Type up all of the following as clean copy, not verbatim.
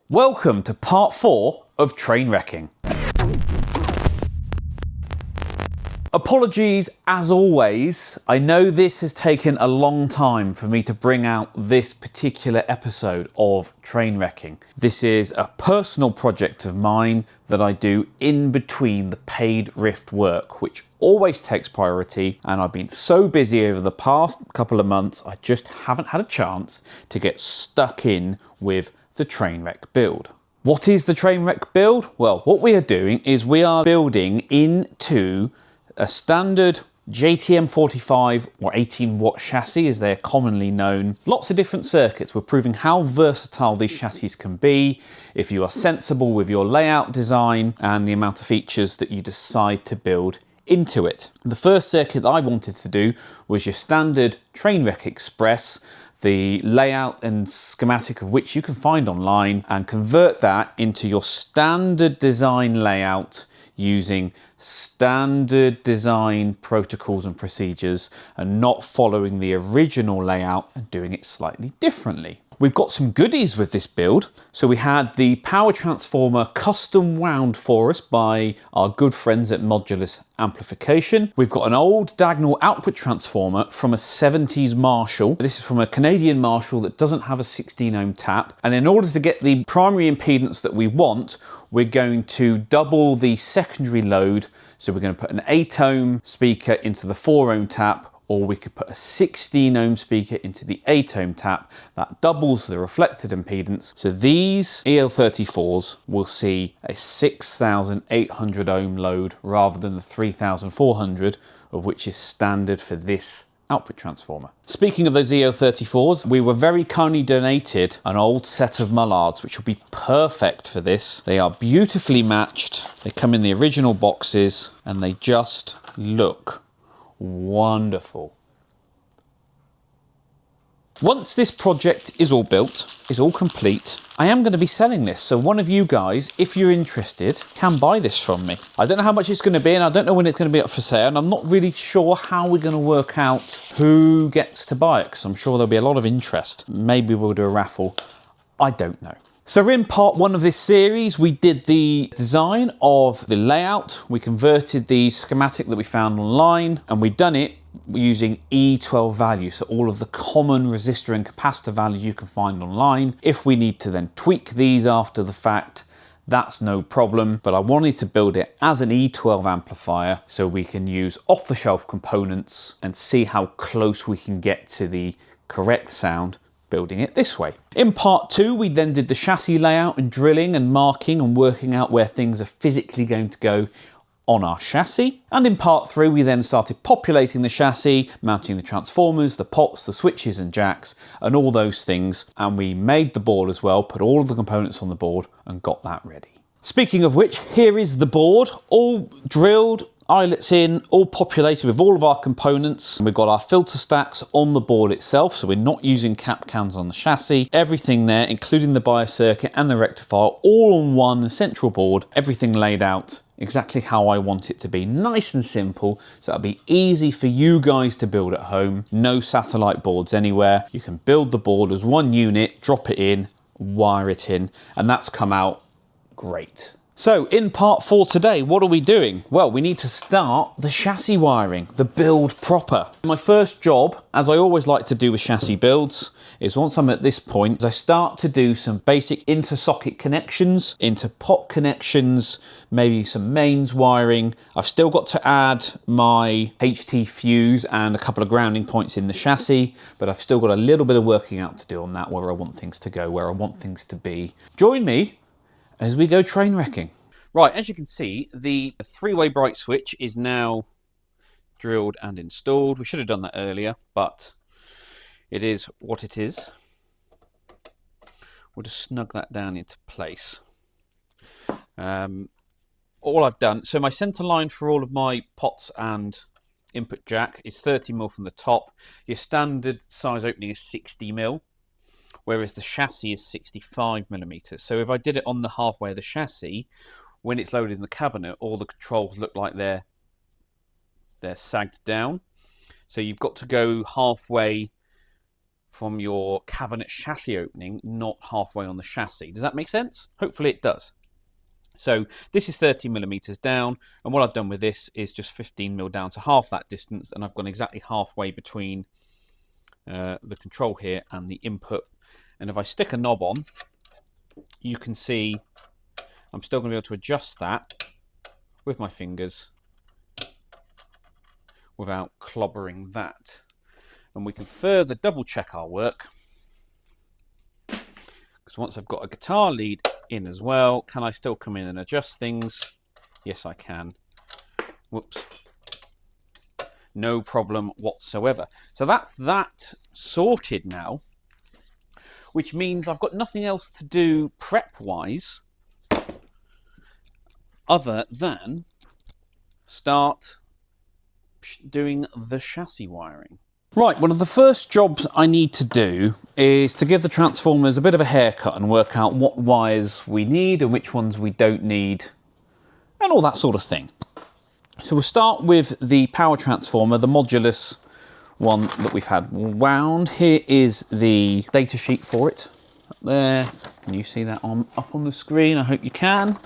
Welcome to part 4 of train wrecking. Apologies as always. I know this has taken a long time for me to bring out this particular episode of train wrecking. This is a personal project of mine that I do in between the paid rift work, which always takes priority, and I've been so busy over the past couple of months I just haven't had a chance to get stuck in with the train wreck build. What is the train wreck build? Well, what we are doing is we are building into a standard Pt.4 or 18 watt chassis, as they're commonly known. Lots of different circuits. We're proving how versatile these chassis can be if you are sensible with your layout design and the amount of features that you decide to build into it. The first circuit that I wanted to do was your standard Trainwreck Express, the layout and schematic of which you can find online, and convert that into your standard design layout using standard design protocols and procedures, and not following the original layout and doing it slightly differently. We've got some goodies with this build. So we had the power transformer custom wound for us by our good friends at Modulus Amplification. We've got an old diagonal output transformer from a 70s Marshall. This is from a Canadian Marshall that doesn't have a 16 ohm tap. And in order to get the primary impedance that we want, we're going to double the secondary load. So we're going to put an 8 ohm speaker into the 4 ohm tap, or we could put a 16 ohm speaker into the 8 ohm tap. That doubles the reflected impedance. So these EL34s will see a 6,800 ohm load rather than the 3,400, of which is standard for this output transformer. Speaking of those EL34s, we were very kindly donated an old set of Mullards, which will be perfect for this. They are beautifully matched. They come in the original boxes and they just look wonderful. Once this project is all built, is all complete, I am going to be selling this. So one of you guys, if you're interested, can buy this from me. I don't know how much it's going to be, and I don't know when it's going to be up for sale, and I'm not really sure how we're going to work out who gets to buy it, because I'm sure there'll be a lot of interest. Maybe we'll do a raffle. I don't know. So we're in part 1 of this series. We did the design of the layout. We converted the schematic that we found online, and we've done it using E12 values. So all of the common resistor and capacitor values you can find online. If we need to then tweak these after the fact, that's no problem. But I wanted to build it as an E12 amplifier so we can use off-the-shelf components and see how close we can get to the correct sound building it this way. In part 2, we then did the chassis layout and drilling and marking and working out where things are physically going to go on our chassis. And in part 3, we then started populating the chassis, mounting the transformers, the pots, the switches and jacks, and all those things. And we made the board as well, put all of the components on the board and got that ready. Speaking of which, here is the board, all drilled, eyelets in, all populated with all of our components. We've got our filter stacks on the board itself, so we're not using cap cans on the chassis. Everything there, including the bias circuit and the rectifier, all on one central board. Everything laid out exactly how I want it to be. Nice and simple, so that'll be easy for you guys to build at home. No satellite boards anywhere. You can build the board as one unit, drop it in, wire it in, and that's come out great. So in part 4 today, what are we doing? Well, we need to start the chassis wiring, the build proper. My first job, as I always like to do with chassis builds, is once I'm at this point, I start to do some basic inter-socket connections, into pot connections, maybe some mains wiring. I've still got to add my HT fuse and a couple of grounding points in the chassis, but I've still got a little bit of working out to do on that, where I want things to go, where I want things to be. Join me as we go train wrecking. Right, as you can see, the 3-way bright switch is now drilled and installed. We should have done that earlier, but it is what it is. We'll just snug that down into place. All I've done, so my center line for all of my pots and input jack is 30mm from the top. Your standard size opening is 60mm. Whereas the chassis is 65mm. So if I did it on the halfway of the chassis, when it's loaded in the cabinet, all the controls look like they're sagged down. So you've got to go halfway from your cabinet chassis opening, not halfway on the chassis. Does that make sense? Hopefully it does. So this is 30mm down, and what I've done with this is just 15mm down to half that distance, and I've gone exactly halfway between the control here and the input. And if I stick a knob on, you can see I'm still going to be able to adjust that with my fingers without clobbering that. And we can further double check our work, because once I've got a guitar lead in as well, can I still come in and adjust things? Yes, I can. Whoops. No problem whatsoever. So that's that sorted now, which means I've got nothing else to do prep-wise other than start doing the chassis wiring. Right, one of the first jobs I need to do is to give the transformers a bit of a haircut and work out what wires we need and which ones we don't need and all that sort of thing. So we'll start with the power transformer, the modulus one that we've had wound. Here is the data sheet for it. Up there. Can you see that up on the screen? I hope you can.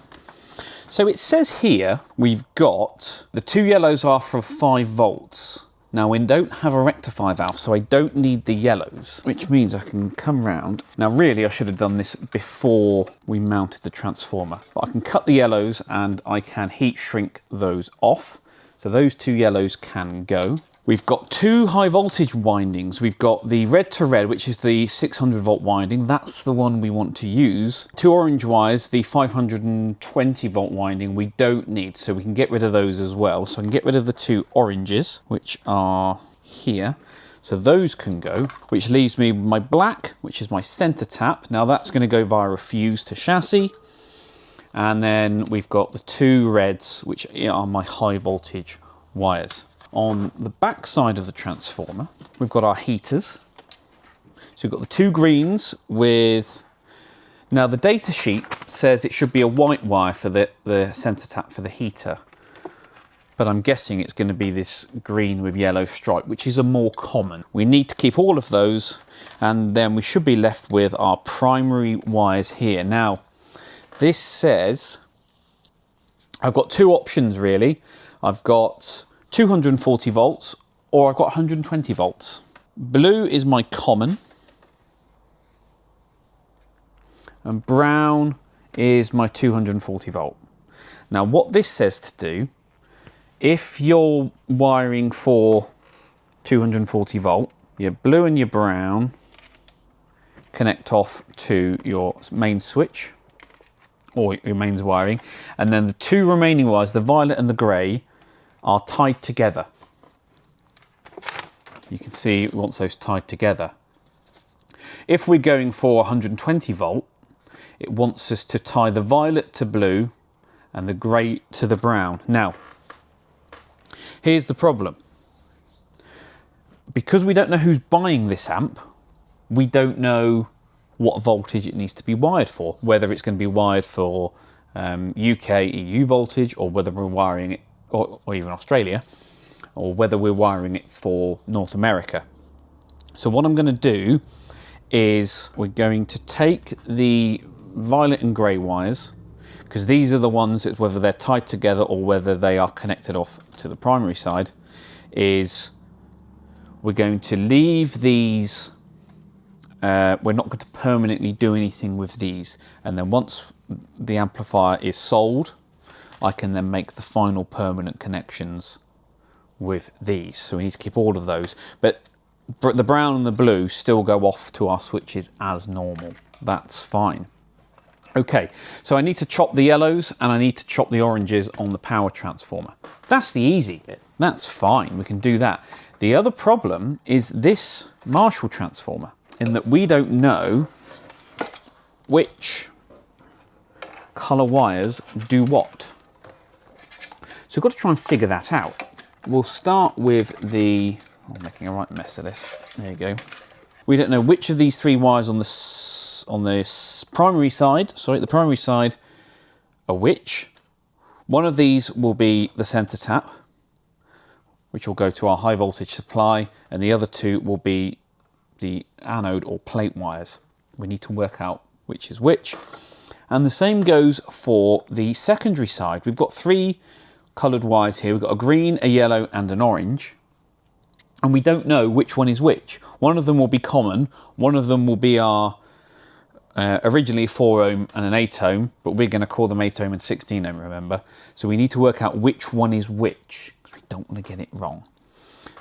So it says here we've got the two yellows are for 5 volts. Now we don't have a rectifier valve, so I don't need the yellows, which means I can come round. Now really I should have done this before we mounted the transformer, but I can cut the yellows and I can heat shrink those off. So those two yellows can go. We've got 2 high voltage windings. We've got the red to red, which is the 600 volt winding. That's the one we want to use. 2 orange wires, the 520 volt winding we don't need, so we can get rid of those as well. So I can get rid of the 2 oranges, which are here. So those can go, which leaves me with my black, which is my center tap. Now that's going to go via a fuse to chassis. And then we've got the 2 reds, which are my high voltage wires. On the back side of the transformer, we've got our heaters. So we've got the 2 greens with, now the data sheet says it should be a white wire for the center tap for the heater, but I'm guessing it's going to be this green with yellow stripe, which is a more common. We need to keep all of those, and then we should be left with our primary wires here. Now, this says, I've got 2 options really. I've got 240 volts or I've got 120 volts. Blue is my common and brown is my 240 volt. Now what this says to do, if you're wiring for 240 volt, your blue and your brown connect off to your main switch or your mains wiring, and then the 2 remaining wires, the violet and the grey, are tied together. You can see it wants those tied together. If we're going for 120 volt, it wants us to tie the violet to blue and the grey to the brown. Now, here's the problem. Because we don't know who's buying this amp, we don't know what voltage it needs to be wired for, whether it's going to be wired for UK, EU voltage, or whether we're wiring it, or even Australia, or whether we're wiring it for North America. So what I'm going to do is we're going to take the violet and grey wires, because these are the ones that whether they're tied together or whether they are connected off to the primary side, is we're going to leave these, we're not going to permanently do anything with these, and then once the amplifier is sold, I can then make the final permanent connections with these. So we need to keep all of those, but the brown and the blue still go off to our switches as normal. That's fine. Okay, so I need to chop the yellows and I need to chop the oranges on the power transformer. That's the easy bit. That's fine, we can do that. The other problem is this Marshall transformer, in that we don't know which colour wires do what. So we've got to try and figure that out. We'll start with the, I'm making a right mess of this. There you go. We don't know which of these 3 wires on the primary side, the primary side are which. One of these will be the centre tap, which will go to our high voltage supply, and the other 2 will be the anode or plate wires. We need to work out which is which. And the same goes for the secondary side. We've got 3 coloured wires here. We've got a green, a yellow and an orange. And we don't know which one is which. One of them will be common. One of them will be our originally 4 ohm and an 8 ohm, but we're going to call them 8 ohm and 16 ohm, remember. So we need to work out which one is which, because we don't want to get it wrong.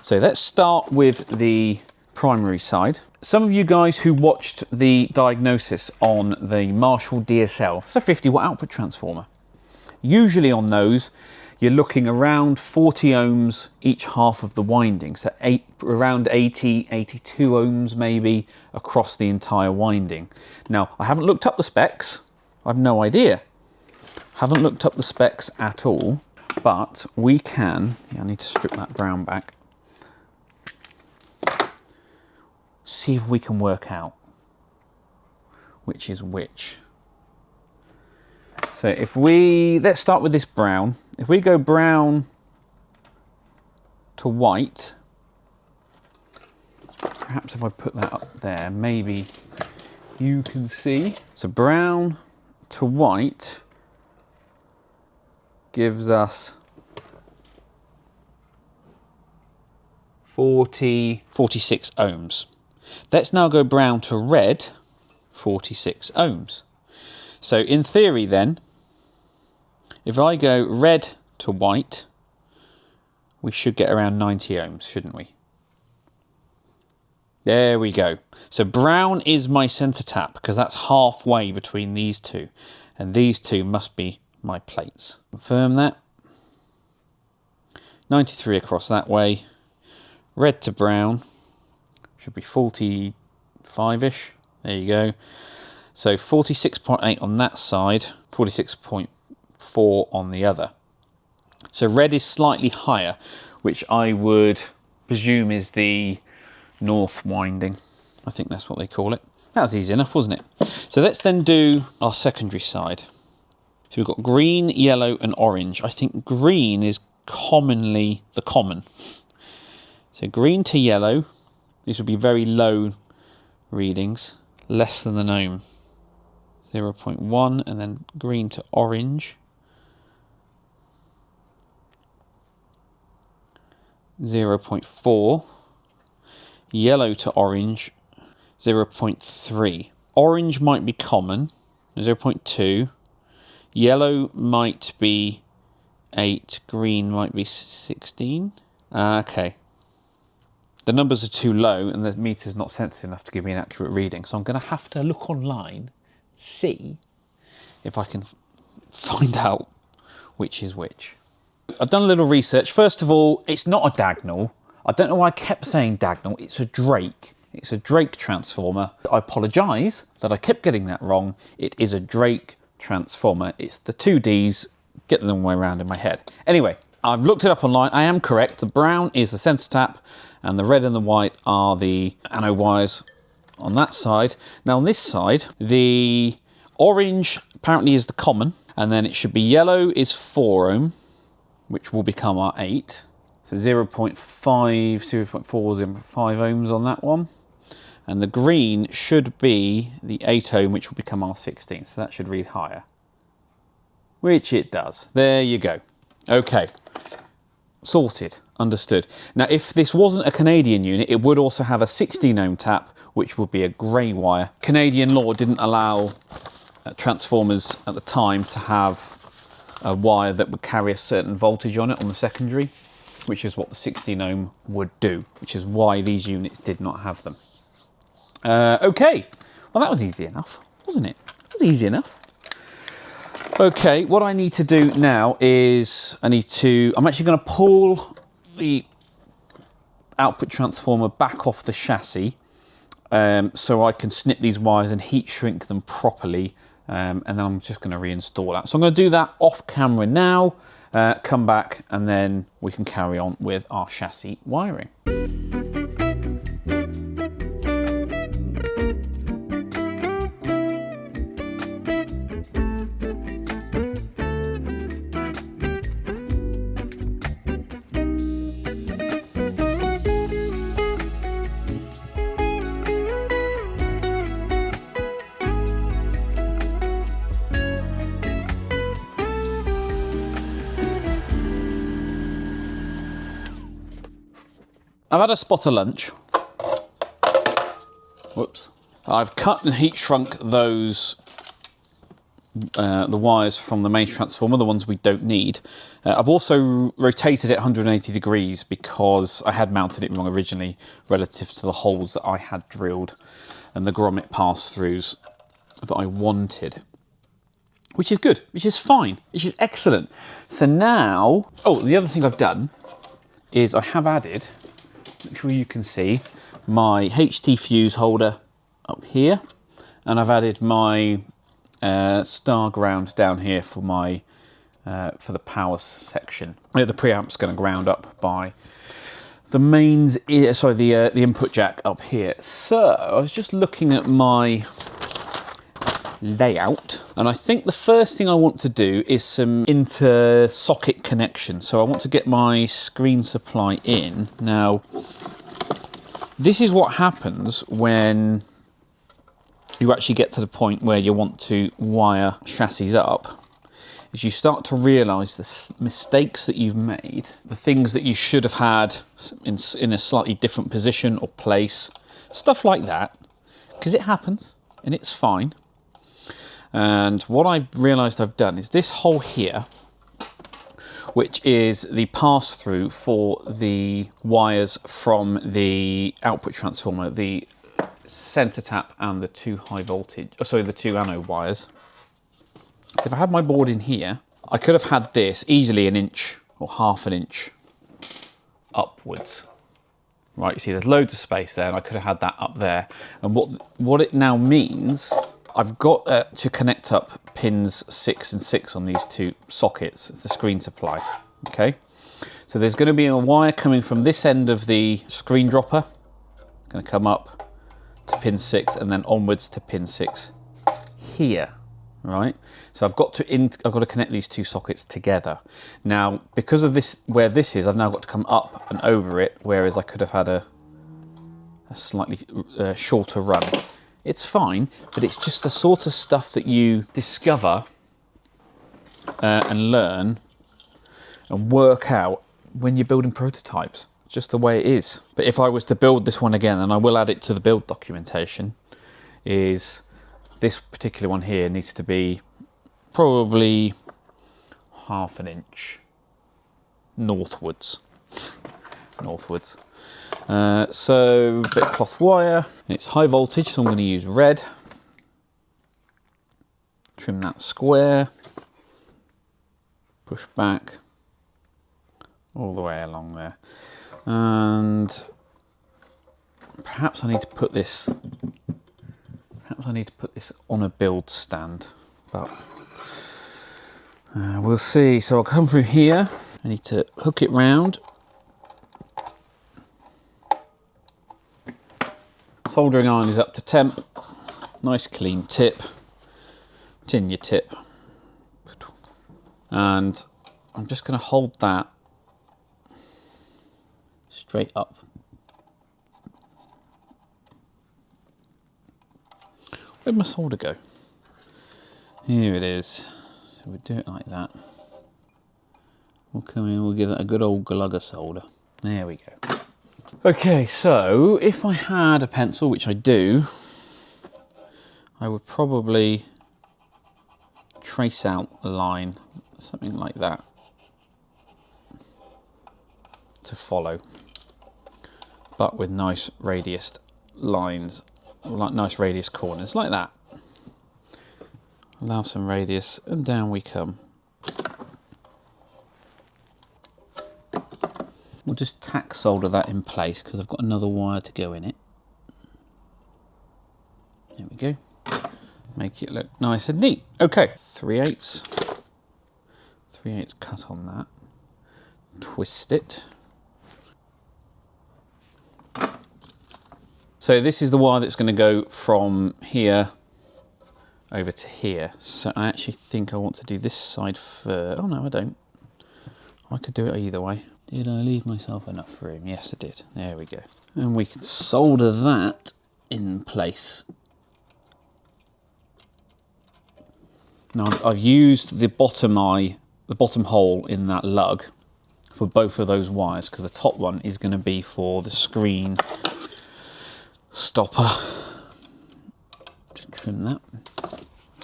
So let's start with the primary side. Some of you guys who watched the diagnosis on the Marshall DSL, it's a 50 watt output transformer. Usually on those, you're looking around 40 ohms each half of the winding, so around 80, 82 ohms maybe across the entire winding. Now, I haven't looked up the specs, I've no idea. Haven't looked up the specs at all, but we can, I need to strip that brown back, see if we can work out which is which. So if let's start with this brown. If we go brown to white, perhaps if I put that up there, maybe you can see. So brown to white gives us 46 ohms. Let's now go brown to red, 46 ohms. So in theory then, if I go red to white, we should get around 90 ohms, shouldn't we? There we go. So brown is my centre tap, because that's halfway between these two. And these two must be my plates. Confirm that. 93 across that way. Red to brown should be 45-ish. There you go. So 46.8 on that side, 46.4 on the other. So red is slightly higher, which I would presume is the north winding. I think that's what they call it. That was easy enough, wasn't it? So let's then do our secondary side. So we've got green, yellow and orange. I think green is commonly the common. So green to yellow, these will be very low readings, less than an ohm. 0.1, and then green to orange, 0.4, yellow to orange, 0.3. Orange might be common, 0.2, yellow might be 8, green might be 16. Okay. The numbers are too low and the meter's not sensitive enough to give me an accurate reading, so I'm going to have to look online, see if I can find out which is which. I've done a little research. First of all, it's not a diagonal. I don't know why I kept saying diagonal. It's a Drake. It's a Drake transformer. I apologise that I kept getting that wrong. It is a Drake transformer. It's the 2Ds, get them way around in my head. Anyway, I've looked it up online. I am correct. The brown is the centre tap and the red and the white are the anode wires on that side. Now on this side, the orange apparently is the common, and then it should be yellow is 4 ohm, which will become our 8. So 0.5, 0.4, 0.5 ohms on that one. And the green should be the 8 ohm, which will become our 16. So that should read higher, which it does. There you go. Okay, sorted, understood. Now, if this wasn't a Canadian unit, it would also have a 16 ohm tap, which would be a grey wire. Canadian law didn't allow transformers at the time to have a wire that would carry a certain voltage on it on the secondary, which is what the 16 ohm would do, which is why these units did not have them. Okay, well that was easy enough, wasn't it? It was easy enough. Okay, what I need to do now is I'm actually going to pull the output transformer back off the chassis so I can snip these wires and heat shrink them properly, and then I'm just going to reinstall that. So I'm going to do that off camera now, come back, and then we can carry on with our chassis wiring. I've had a spot of lunch. Whoops. I've cut and heat shrunk those, the wires from the main transformer, the ones we don't need. I've also rotated it 180 degrees because I had mounted it wrong originally relative to the holes that I had drilled and the grommet pass-throughs that I wanted. Which is good, which is fine, which is excellent. So now, oh, the other thing I've done is I have added, make sure you can see, my HT fuse holder up here, and I've added my star ground down here for my for the power section. The preamp's going to ground up by the mains, sorry, the input jack up here. So I was just looking at my layout, and I think the first thing I want to do is some inter-socket connection. So I want to get my screen supply in. Now, this is what happens when you actually get to the point where you want to wire chassis up, is you start to realise the mistakes that you've made, the things that you should have had in a slightly different position or place, stuff like that, because it happens and it's fine. And what I've realised I've done is this hole here, which is the pass-through for the wires from the output transformer, the centre tap and the two high voltage, the two anode wires. If I had my board in here, I could have had this easily an inch or half an inch upwards. Right, you see there's loads of space there, and I could have had that up there. And what it now means, I've got to connect up pins 6 and 6 on these two sockets. It's the screen supply, okay? So there's going to be a wire coming from this end of the screen dropper, going to come up to pin 6 and then onwards to pin 6 here, right? So I've got to connect these two sockets together. Now, because of this, where this is, I've now got to come up and over it, whereas I could have had a slightly shorter run. It's fine, but it's just the sort of stuff that you discover and learn and work out when you're building prototypes. It's just the way it is. But if I was to build this one again, and I will add it to the build documentation, is this particular one here needs to be probably half an inch northwards. So bit of cloth wire, it's high voltage, so I'm going to use red. Trim that square, push back all the way along there. And perhaps I need to put this on a build stand, but we'll see. So I'll come through here, I need to hook it round. Soldering iron is up to temp, nice clean tip, tin your tip, and I'm just going to hold that straight up. Where'd my solder go? Here it is. So we'll do it like that. We'll come in, we'll give that a good old glugger solder. There we go. Okay, so if I had a pencil, which I do, I would probably trace out a line, something like that, to follow, but with nice radius lines, like nice radius corners, like that. Allow some radius, and down we come. We'll just tack solder that in place because I've got another wire to go in it. There we go. Make it look nice and neat. Okay, 3/8. 3/8 cut on that. Twist it. So this is the wire that's going to go from here over to here. So I actually think I want to do this side first. Oh no, I don't. I could do it either way. Did I leave myself enough room? Yes, I did. There we go. And we can solder that in place. Now I've used the bottom hole in that lug for both of those wires, because the top one is going to be for the screen stopper. Just trim that.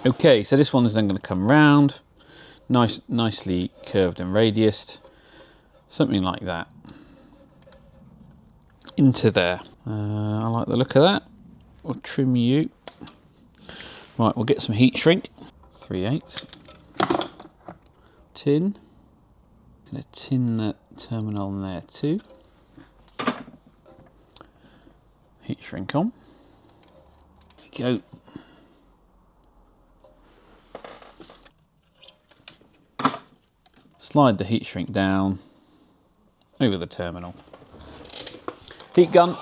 Okay, so this one is then going to come round, nicely curved and radiused, something like that, into there. I like the look of that. We'll trim you. Right, we'll get some heat shrink. 3/8 tin. Gonna tin that terminal in there too. Heat shrink on. There we go. Slide the heat shrink down over the terminal. Heat gun.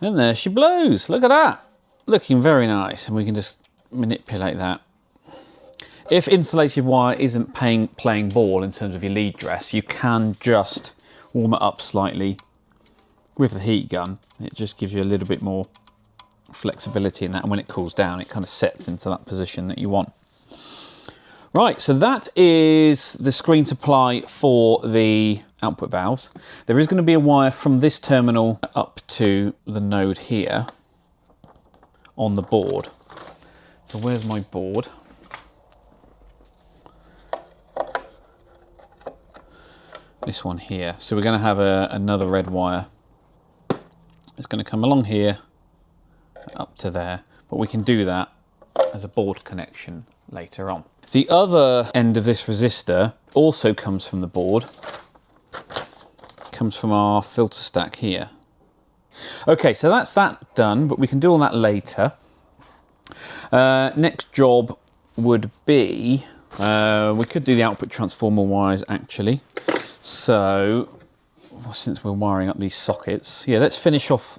And there she blows. Look at that. Looking very nice. And we can just manipulate that. If insulated wire isn't playing ball in terms of your lead dress, you can just warm it up slightly with the heat gun. It just gives you a little bit more flexibility in that. And when it cools down, it kind of sets into that position that you want. Right, so that is the screen supply for the output valves. There is going to be a wire from this terminal up to the node here on the board. So where's my board? This one here. So we're going to have another red wire. It's going to come along here up to there, but we can do that as a board connection later on. The other end of this resistor also comes from the board. It comes from our filter stack here. Okay, so that's that done, but we can do all that later. Next job would be, we could do the output transformer wires actually. So, since we're wiring up these sockets, yeah, let's finish off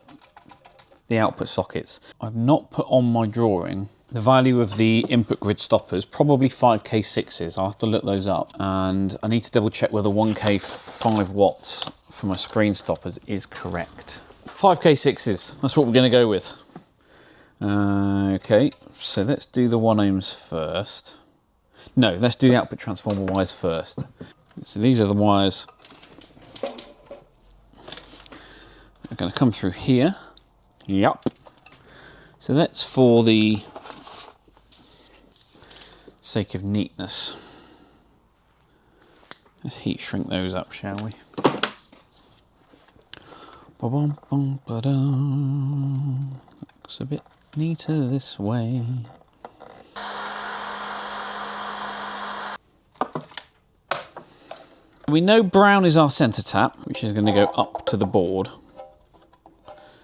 the output sockets. I've not put on my drawing the value of the input grid stoppers, probably 5K6s. I'll have to look those up. And I need to double check whether 1K 5 watts for my screen stoppers is correct. 5K6s, that's what we're going to go with. Okay, so let's do the 1 ohms first. No, let's do the output transformer wires first. So these are the wires that are going to come through here. Yep. So that's for the sake of neatness. Let's heat shrink those up, shall we? Looks a bit neater this way. We know brown is our centre tap, which is going to go up to the board.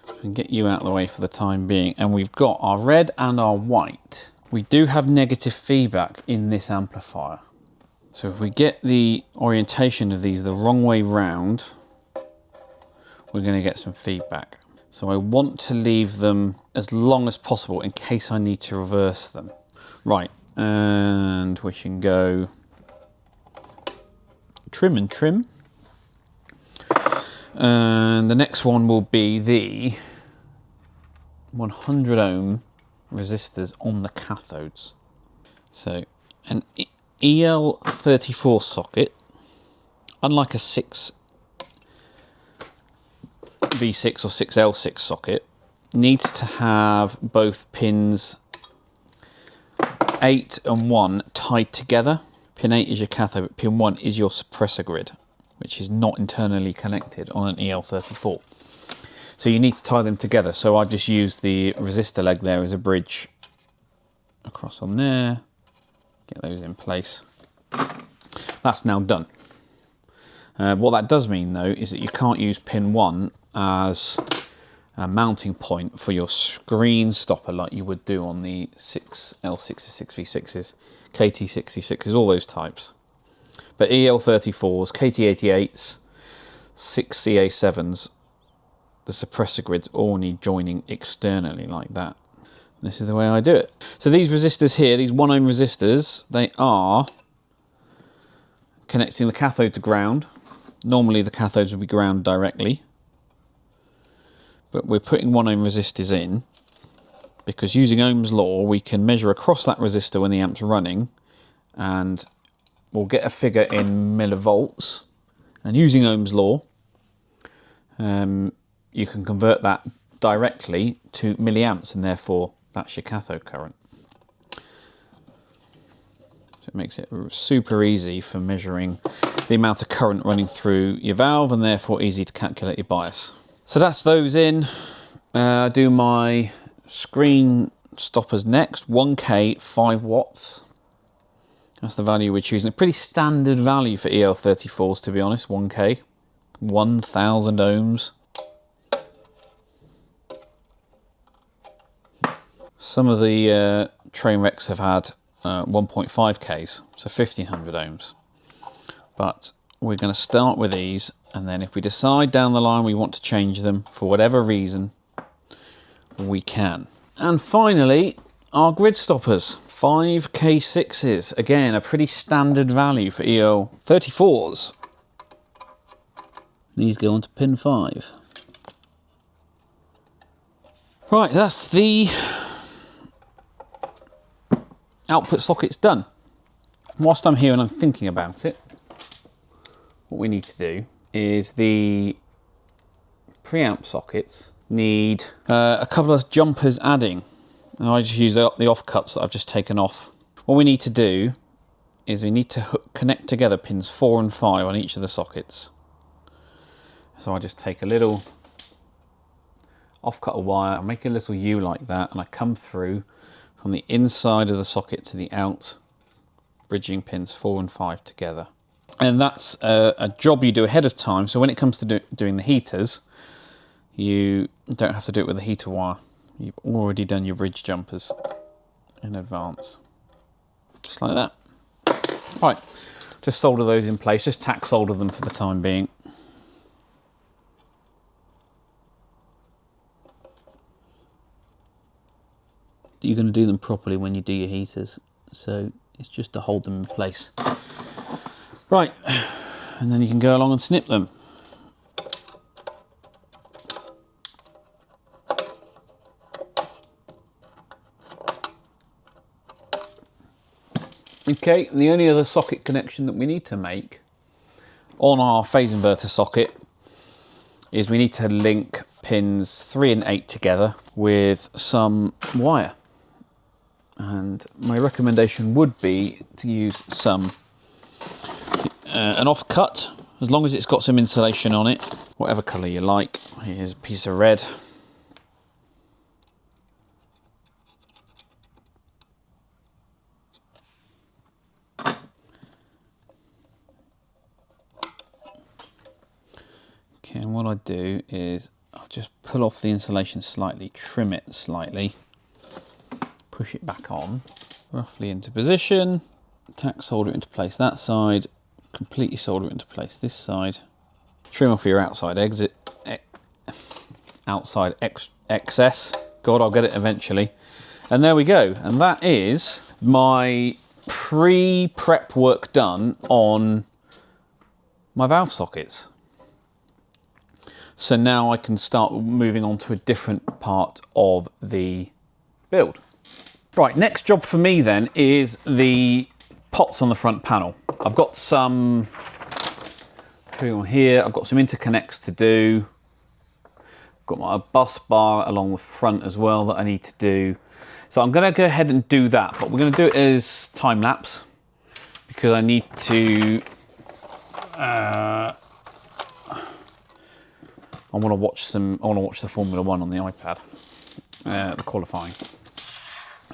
We can get you out of the way for the time being. And we've got our red and our white. We do have negative feedback in this amplifier. So if we get the orientation of these the wrong way round, we're going to get some feedback. So I want to leave them as long as possible in case I need to reverse them. Right, and we can go trim and trim. And the next one will be the 100 ohm resistors on the cathodes. So an EL34 socket, unlike a 6V6 or 6L6 socket, needs to have both pins 8 and 1 tied together. Pin 8 is your cathode, but pin 1 is your suppressor grid, which is not internally connected on an EL34. So you need to tie them together. So I just use the resistor leg there as a bridge across on there. Get those in place. That's now done. What that does mean though is that you can't use pin 1 as a mounting point for your screen stopper like you would do on the 6L6s, 6V6s, KT66s, all those types. But EL34s, KT88s, 6CA7s, the suppressor grids all need joining externally like that. This is the way I do it. So these resistors here, these 1 ohm resistors, they are connecting the cathode to ground. Normally the cathodes would be ground directly, but we're putting 1 ohm resistors in because using Ohm's law, we can measure across that resistor when the amp's running, and we'll get a figure in millivolts. And using Ohm's law, you can convert that directly to milliamps, and therefore that's your cathode current. So it makes it super easy for measuring the amount of current running through your valve, and therefore easy to calculate your bias. So that's those in. Do my screen stoppers next. 1K, 5 watts. That's the value we're choosing. A pretty standard value for EL34s, to be honest. 1K, 1000 ohms. Some of the Trainwrecks have had 1.5Ks, so 1500 ohms. But we're going to start with these, and then if we decide down the line we want to change them for whatever reason, we can. And finally, our grid stoppers, 5K6s. Again, a pretty standard value for EL34s. These go onto pin 5. Right, that's the output sockets done. Whilst I'm here and I'm thinking about it, what we need to do is the preamp sockets need a couple of jumpers adding. And I just use the offcuts that I've just taken off. What we need to do is we need to connect together pins 4 and 5 on each of the sockets. So I just take a little offcut of wire, I make a little U like that, and I come through from the inside of the socket to the out, bridging pins 4 and 5 together. And that's a job you do ahead of time, so when it comes to doing the heaters, you don't have to do it with a heater wire. You've already done your bridge jumpers in advance. Just like that. Right, just solder those in place, just tack solder them for the time being. You're going to do them properly when you do your heaters, so it's just to hold them in place. Right, and then you can go along and snip them. Okay, and the only other socket connection that we need to make on our phase inverter socket is we need to link pins 3 and 8 together with some wire. And my recommendation would be to use some an offcut, as long as it's got some insulation on it, whatever colour you like. Here's a piece of red. Okay, and what I do is I'll just pull off the insulation slightly, trim it slightly, push it back on, roughly into position, tack solder it into place that side, completely solder it into place this side, trim off your outside excess. God, I'll get it eventually. And there we go. And that is my pre-prep work done on my valve sockets. So now I can start moving on to a different part of the build. Right, next job for me then is the pots on the front panel. I've got some here, I've got some interconnects to do. I've got my bus bar along the front as well that I need to do. So I'm going to go ahead and do that, but we're going to do it as time lapse because I need to I want to watch the Formula 1 on the iPad, the qualifying.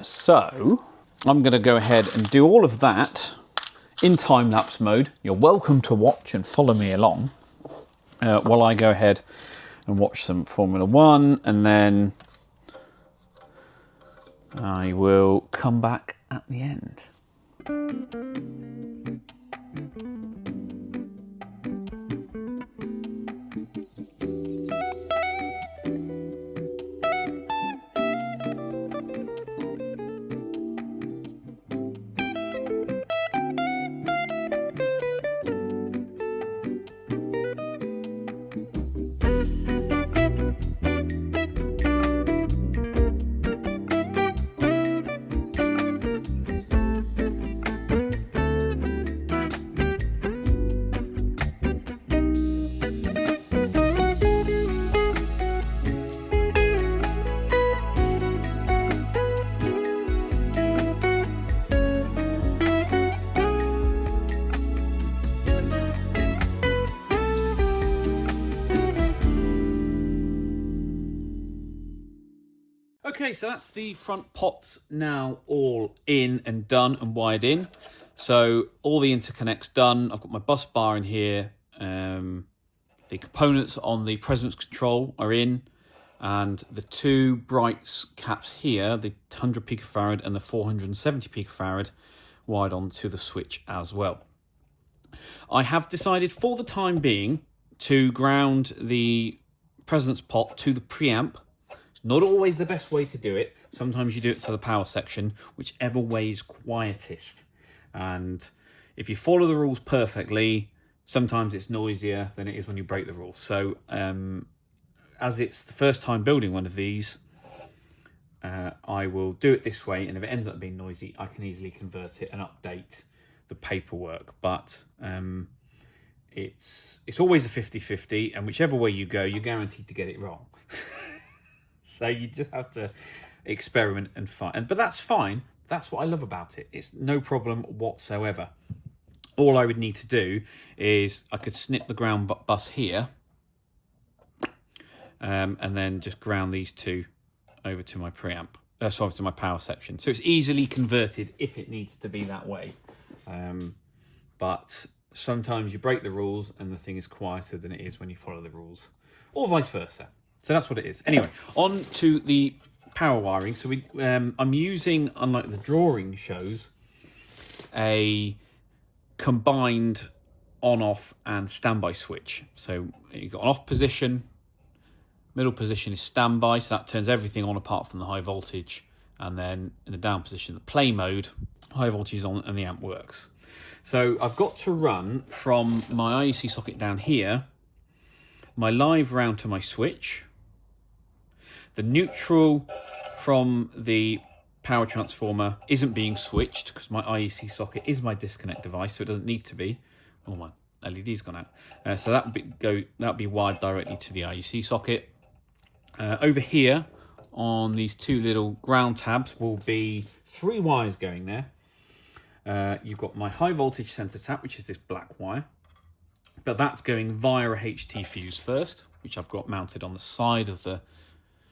So I'm going to go ahead and do all of that in time-lapse mode. You're welcome to watch and follow me along while I go ahead and watch some Formula 1, and then I will come back at the end. Okay, so that's the front pots now all in and done and wired in. So all the interconnects done. I've got my bus bar in here. The components on the presence control are in, and the two brights caps here, the 100 picofarad and the 470 picofarad, wired onto the switch as well. I have decided for the time being to ground the presence pot to the preamp. It's not always the best way to do it. Sometimes you do it to the power section, whichever way is quietest. And if you follow the rules perfectly, sometimes it's noisier than it is when you break the rules. So as it's the first time building one of these, I will do it this way, and if it ends up being noisy, I can easily convert it and update the paperwork. But it's always a 50-50, and whichever way you go, you're guaranteed to get it wrong. So you just have to experiment and find. But that's fine. That's what I love about it. It's no problem whatsoever. All I would need to do is I could snip the ground bus here, and then just ground these two over to my preamp, sorry, to my power section. So it's easily converted if it needs to be that way. But sometimes you break the rules and the thing is quieter than it is when you follow the rules, or vice versa. So that's what it is. Anyway, on to the power wiring. So I'm using, unlike the drawing shows, a combined on-off and standby switch. So you've got an off position, middle position is standby, so that turns everything on apart from the high voltage, and then in the down position, the play mode, high voltage is on and the amp works. So I've got to run from my IEC socket down here, my live round to my switch, the neutral from the power transformer isn't being switched because my IEC socket is my disconnect device, so it doesn't need to be. Oh, my LED's gone out. So that'll be wired directly to the IEC socket. Over here on these two little ground tabs will be 3 wires going there. You've got my high voltage sensor tap, which is this black wire, but that's going via a HT fuse first, which I've got mounted on the side of the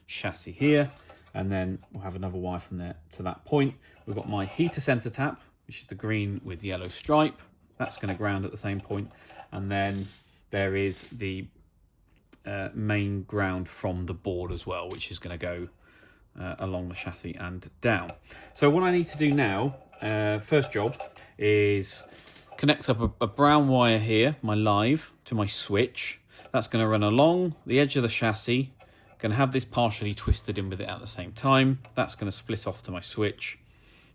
chassis here. And then we'll have another wire from there to that point. We've got my heater sensor tap, which is the green with the yellow stripe. That's going to ground at the same point. And then there is the main ground from the board as well, which is going to go along the chassis and down. So what I need to do now, first job, is connect up a brown wire here, my live, to my switch. That's going to run along the edge of the chassis. Going to have this partially twisted in with it at the same time. That's going to split off to my switch,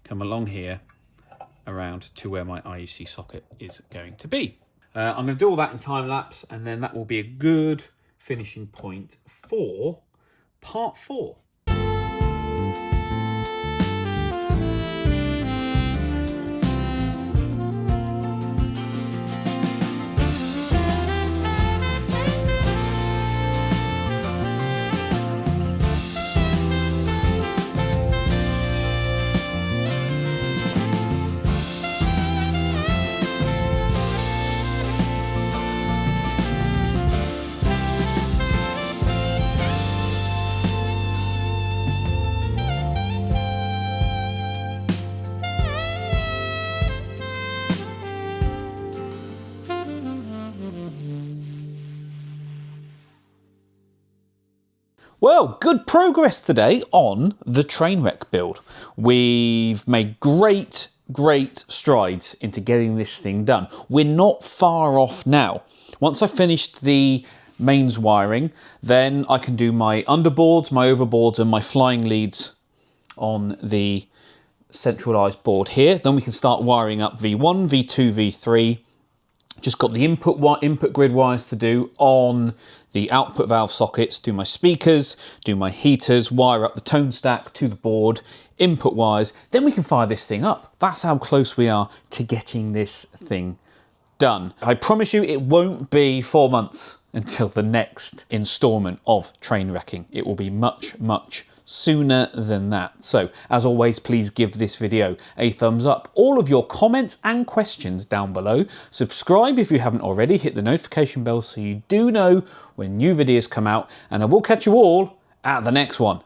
come along here around to where my IEC socket is going to be. I'm going to do all that in time lapse, and then that will be a good finishing point for part 4. Well, good progress today on the Trainwreck build. We've made great strides into getting this thing done. We're not far off now. Once I've finished the mains wiring, then I can do my underboards, my overboards, and my flying leads on the centralized board here. Then we can start wiring up V1, V2, V3. Just got the input grid wires to do on the output valve sockets, do my speakers, do my heaters, wire up the tone stack to the board, input wires, then we can fire this thing up. That's how close we are to getting this thing done. I promise you it won't be 4 months until the next installment of Trainwrecking. It will be much sooner than that. So as always, please give this video a thumbs up. All of your comments and questions down below. Subscribe if you haven't already. Hit the notification bell so you do know when new videos come out, and I will catch you all at the next one.